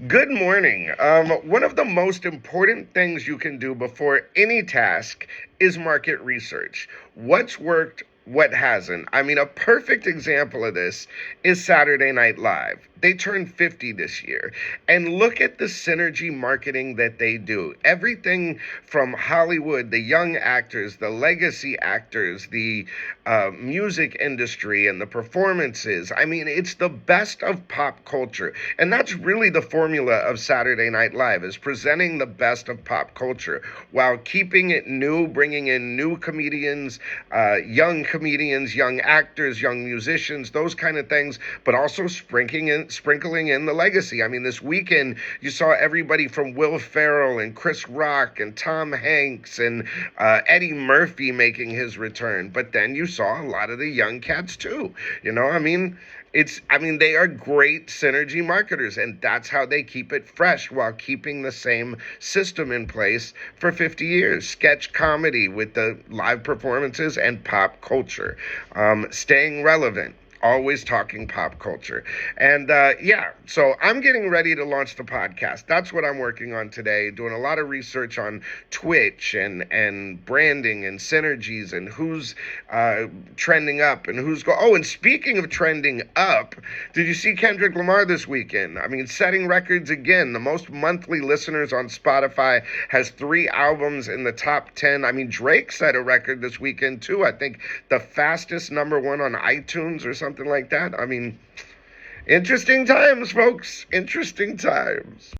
Good morning. One of the most important things you can do before any task is market research. What's worked, what hasn't. I mean, a perfect example of this is Saturday Night Live. They turned 50 this year. And look at the synergy marketing that they do. Everything from Hollywood, the young actors, the legacy actors, the music industry, and the performances. I mean, it's the best of pop culture. And that's really the formula of Saturday Night Live, is presenting the best of pop culture while keeping it new, bringing in new comedians, young actors, young musicians, those kind of things, but also sprinkling in the legacy. I mean, this weekend you saw everybody from Will Ferrell and Chris Rock and Tom Hanks and Eddie Murphy making his return, but then you saw a lot of the young cats too. They are great synergy marketers, and that's how they keep it fresh while keeping the same system in place for 50 years. Sketch comedy with the live performances and pop culture. Staying relevant. Always talking pop culture. And so I'm getting ready to launch the podcast. That's what I'm working on today, doing a lot of research on Twitch and branding and synergies and who's trending up and and speaking of trending up, did you see Kendrick Lamar this weekend? I mean, setting records again. The most monthly listeners on Spotify, has 3 albums in the top 10. I mean, Drake set a record this weekend too. I think the fastest #1 on iTunes or something like that. I mean, interesting times, folks. Interesting times.